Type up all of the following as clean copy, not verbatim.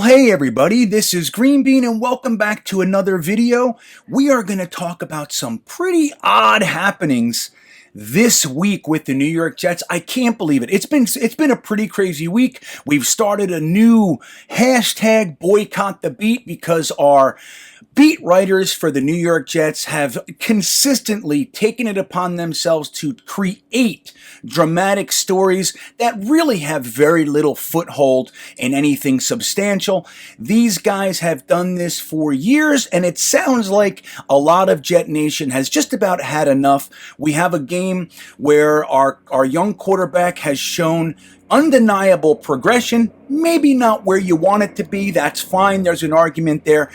Hey everybody, this is GreenBean and welcome back to another video. We are going to talk about some pretty odd happenings this week with the New York Jets. I can't believe it. It's been a pretty crazy week. We've started a new hashtag boycott the beat because our beat writers for the New York Jets have consistently taken it upon themselves to create dramatic stories that really have very little foothold in anything substantial. These guys have done this for years, and it sounds like a lot of Jetnation has just about had enough. We have a game where our young quarterback has shown undeniable progression, maybe not where you want it to be, that's fine, there's an argument there,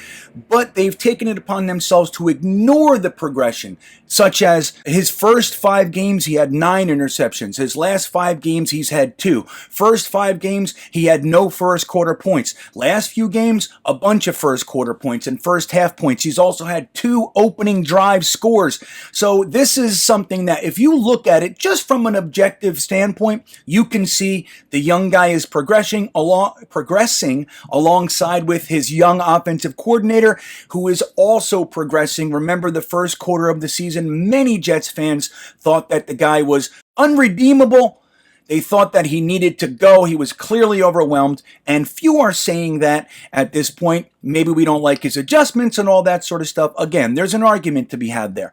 but they've taken it upon themselves to ignore the progression, such as his first 5 games he had 9 interceptions, his last 5 games he's had 2, first 5 games he had no first quarter points, last few games a bunch of first quarter points and first half points. He's also had 2 opening drive scores. So this is something that if you look at it just from an objective standpoint, you can see the young guy is progressing alongside with his young offensive coordinator, who is also progressing. Remember, the first quarter of the season, many Jets fans thought that the guy was unredeemable. They thought that he needed to go. He was clearly overwhelmed, and few are saying that at this point. Maybe we don't like his adjustments and all that sort of stuff. Again, there's an argument to be had there.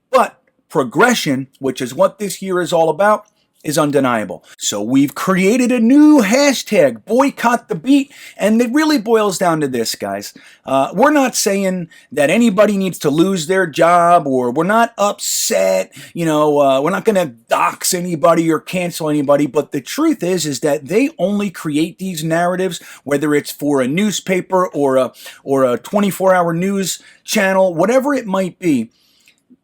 But progression, which is what this year is all about, is undeniable. So we've created a new hashtag, boycott the beat, and it really boils down to this, guys. We're not saying that anybody needs to lose their job, or we're not upset, we're not going to dox anybody or cancel anybody, but the truth is that they only create these narratives, whether it's for a newspaper or a 24-hour news channel, whatever it might be.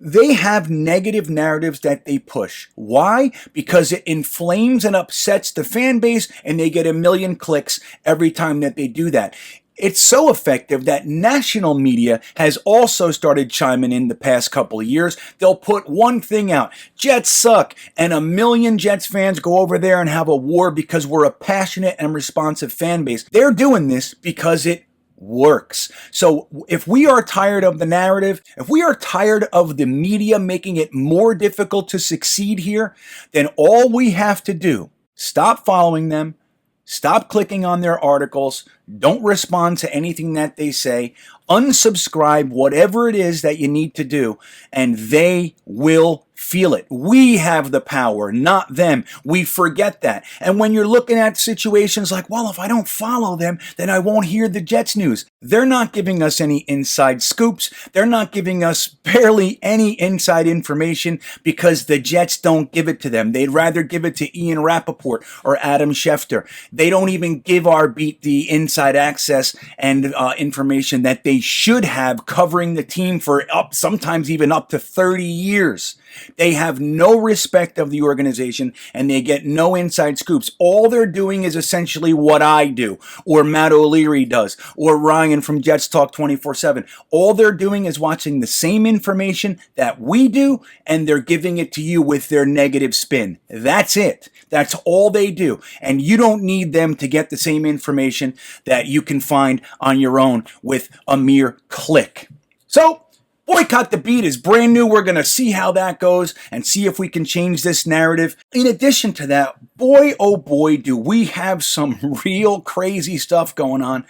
They have negative narratives that they push. Why? Because it inflames and upsets the fan base, and they get 1 million clicks every time that they do that. It's so effective that national media has also started chiming in the past couple of years. They'll put one thing out, Jets suck, and 1 million Jets fans go over there and have a war because we're a passionate and responsive fan base. They're doing this because it works. So if we are tired of the narrative, if we are tired of the media making it more difficult to succeed here, then all we have to do, stop following them, stop clicking on their articles, don't respond to anything that they say, unsubscribe, whatever it is that you need to do, and they will feel it. We have the power, not them. We forget that. And when you're looking at situations like, well, if I don't follow them, then I won't hear the Jets news. They're not giving us any inside scoops. They're not giving us barely any inside information because the Jets don't give it to them. They'd rather give it to Ian Rappaport or Adam Schefter. They don't even give our beat the inside access and information that they should have, covering the team for sometimes even up to 30 years. They have no respect of the organization, and they get no inside scoops. All they're doing is essentially what I do, or Matt O'Leary does, or Ryan from Jets Talk 24/7. All they're doing is watching the same information that we do, and they're giving it to you with their negative spin. That's it. That's all they do. And you don't need them to get the same information that you can find on your own with a mere click. So, Boycott the Beat is brand new. We're going to see how that goes and see if we can change this narrative. In addition to that, boy, oh boy, do we have some real crazy stuff going on.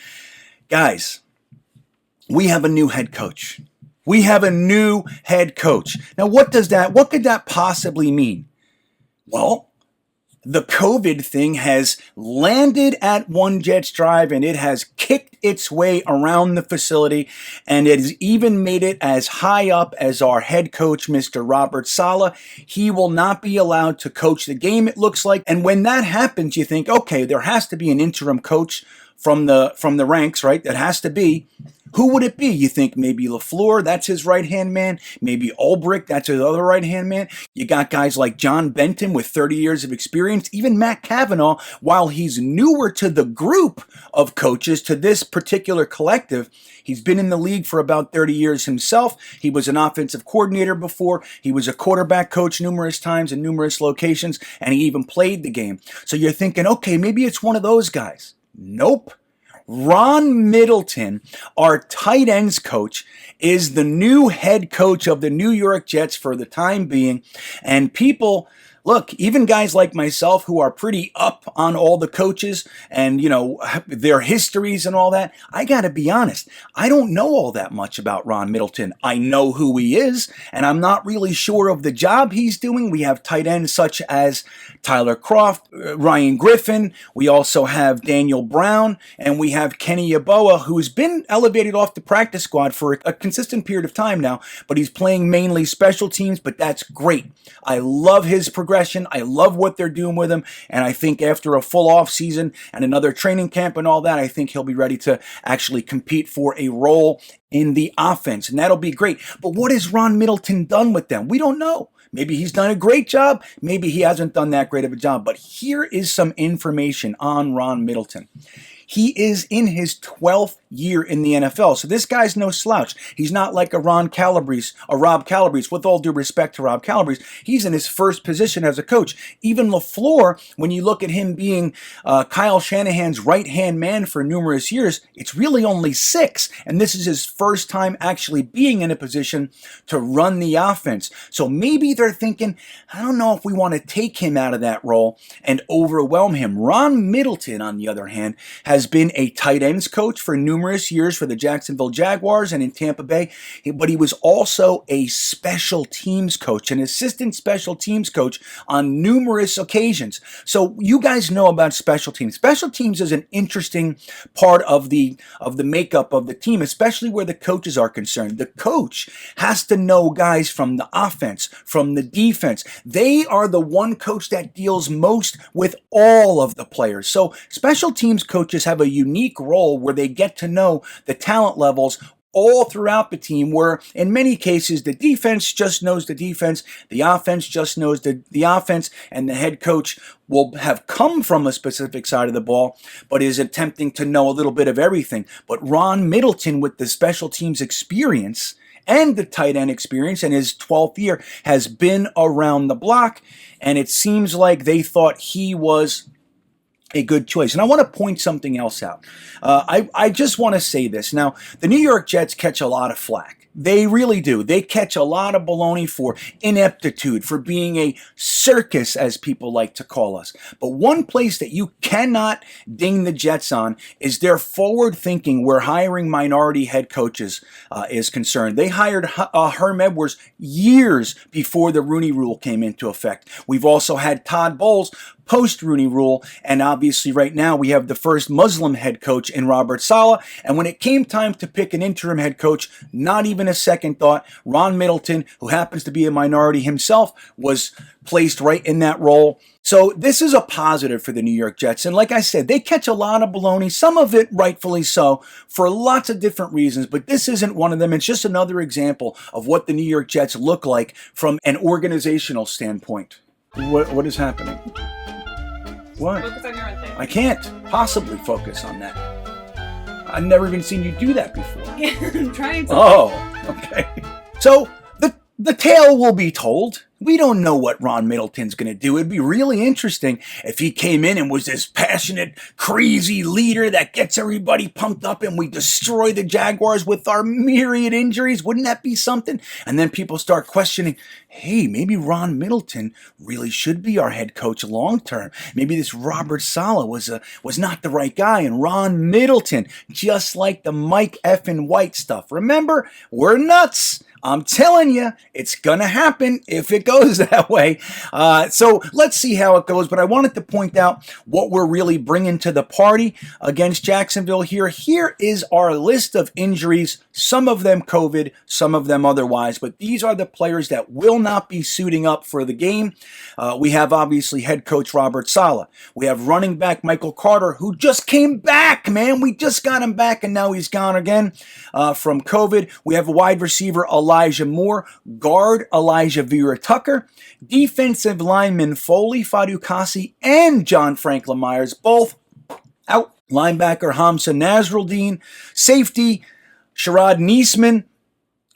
Guys, we have a new head coach. We have a new head coach. Now, what could that possibly mean? Well, the COVID thing has landed at One Jets Drive, and it has kicked its way around the facility, and it has even made it as high up as our head coach, Mr. Robert Saleh. He will not be allowed to coach the game, it looks like. And when that happens, you think, okay, there has to be an interim coach from the ranks, right? That has to be. Who would it be? You think maybe LaFleur, that's his right-hand man. Maybe Ulbrich, that's his other right-hand man. You got guys like John Benton with 30 years of experience. Even Matt Cavanaugh, while he's newer to the group of coaches, to this particular collective, he's been in the league for about 30 years himself. He was an offensive coordinator before. He was a quarterback coach numerous times in numerous locations, and he even played the game. So you're thinking, okay, maybe it's one of those guys. Nope. Ron Middleton, our tight ends coach, is the new head coach of the New York Jets for the time being. And people, look, even guys like myself who are pretty up on all the coaches and, their histories and all that, I got to be honest, I don't know all that much about Ron Middleton. I know who he is, and I'm not really sure of the job he's doing. We have tight ends such as Tyler Croft, Ryan Griffin. We also have Daniel Brown, and we have Kenny Yeboah, who's been elevated off the practice squad for a consistent period of time now, but he's playing mainly special teams, but that's great. I love his progression. I love what they're doing with him, and I think after a full off season and another training camp and all that, I think he'll be ready to actually compete for a role in the offense, and that'll be great. But what has Ron Middleton done with them? We don't know. Maybe he's done a great job. Maybe he hasn't done that great of a job. But here is some information on Ron Middleton. He is in his 12th year in the NFL. So this guy's no slouch. He's not like a Rob Calabrese. With all due respect to Rob Calabrese, he's in his first position as a coach. Even LaFleur, when you look at him being Kyle Shanahan's right-hand man for numerous years, it's really only 6. And this is his first time actually being in a position to run the offense. So maybe they're thinking, I don't know if we want to take him out of that role and overwhelm him. Ron Middleton, on the other hand, has been a tight ends coach for numerous years for the Jacksonville Jaguars and in Tampa Bay, but he was also a special teams coach, an assistant special teams coach on numerous occasions. So you guys know about special teams. Special teams is an interesting part of the makeup of the team, especially where the coaches are concerned. The coach has to know guys from the offense, from the defense. They are the one coach that deals most with all of the players. So special teams coaches have a unique role where they get to know the talent levels all throughout the team, where in many cases the defense just knows the defense, the offense just knows the offense, and the head coach will have come from a specific side of the ball, but is attempting to know a little bit of everything. But Ron Middleton, with the special teams experience and the tight end experience in his 12th year, has been around the block, and it seems like they thought he was a good choice. And I want to point something else out. I just want to say this. Now, the New York Jets catch a lot of flack. They really do. They catch a lot of baloney for ineptitude, for being a circus, as people like to call us. But one place that you cannot ding the Jets on is their forward thinking where hiring minority head coaches is concerned. They hired Herm Edwards years before the Rooney Rule came into effect. We've also had Todd Bowles post-Rooney Rule, and obviously right now we have the first Muslim head coach in Robert Saleh. And when it came time to pick an interim head coach, not even a second thought, Ron Middleton, who happens to be a minority himself, was placed right in that role. So this is a positive for the New York Jets. And like I said, they catch a lot of baloney, some of it rightfully so, for lots of different reasons, but this isn't one of them. It's just another example of what the New York Jets look like from an organizational standpoint. What is happening? What? Focus on your own thing. I can't possibly focus on that. I've never even seen you do that before. Yeah, I'm trying to. Oh, okay. So the tale will be told. We don't know what Ron Middleton's going to do. It'd be really interesting if he came in and was this passionate, crazy leader that gets everybody pumped up and we destroy the Jaguars with our myriad injuries. Wouldn't that be something? And then people start questioning, hey, maybe Ron Middleton really should be our head coach long term. Maybe this Robert Saleh was not the right guy, and Ron Middleton, just like the Mike effing White stuff. Remember, we're nuts. I'm telling you, it's going to happen if it goes that way. So let's see how it goes. But I wanted to point out what we're really bringing to the party against Jacksonville here. Here is our list of injuries, some of them COVID, some of them otherwise. But these are the players that will not be suiting up for the game. We have obviously head coach Robert Saleh. We have running back Michael Carter, who just came back, man. We just got him back and now he's gone again from COVID. We have a wide receiver Elijah Moore, guard Elijah Vera Tucker, defensive lineman Foley Fadukasi, and John Franklin Myers, both out. Linebacker Hamza Nasruddin, safety Sharad Niesman,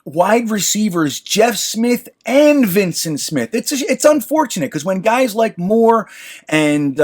wide receivers Jeff Smith and Vincent Smith. It's unfortunate because when guys like Moore and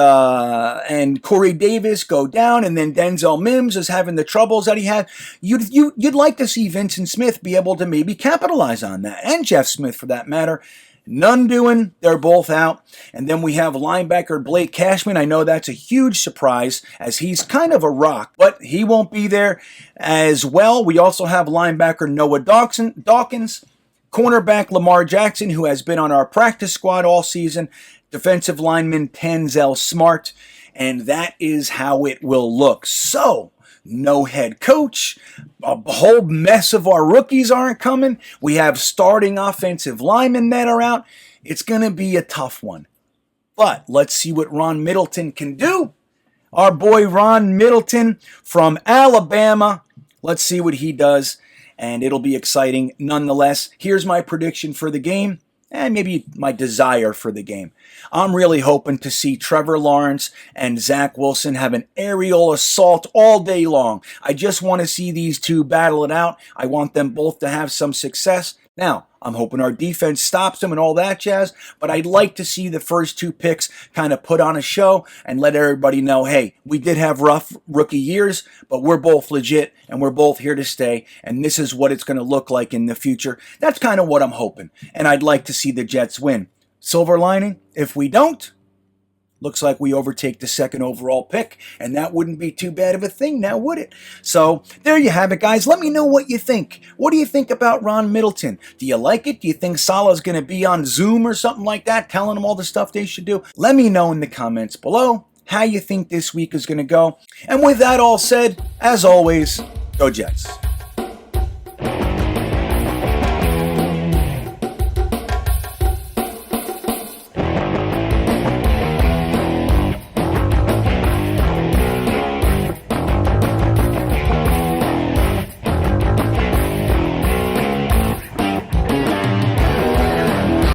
Corey Davis go down, and then Denzel Mims is having the troubles that he had, you'd like to see Vincent Smith be able to maybe capitalize on that, and Jeff Smith for that matter. None doing. They're both out. And then we have linebacker Blake Cashman. I know that's a huge surprise as he's kind of a rock, but he won't be there as well. We also have linebacker Noah Dawkins, cornerback Lamar Jackson, who has been on our practice squad all season, defensive lineman Tanzel Smart, and that is how it will look. So, no head coach. A whole mess of our rookies aren't coming. We have starting offensive linemen that are out. It's going to be a tough one. But let's see what Ron Middleton can do. Our boy Ron Middleton from Alabama. Let's see what he does, and it'll be exciting nonetheless. Here's my prediction for the game, and maybe my desire for the game. I'm really hoping to see Trevor Lawrence and Zach Wilson have an aerial assault all day long. I just want to see these two battle it out. I want them both to have some success. Now, I'm hoping our defense stops them and all that jazz, but I'd like to see the first two picks kind of put on a show and let everybody know, hey, we did have rough rookie years, but we're both legit and we're both here to stay, and this is what it's going to look like in the future. That's kind of what I'm hoping, and I'd like to see the Jets win. Silver lining, if we don't, looks like we overtake the second overall pick, and that wouldn't be too bad of a thing now, would it? So, there you have it, guys. Let me know what you think. What do you think about Ron Middleton? Do you like it? Do you think Salah's going to be on Zoom or something like that, telling them all the stuff they should do? Let me know in the comments below how you think this week is going to go. And with that all said, as always, go Jets.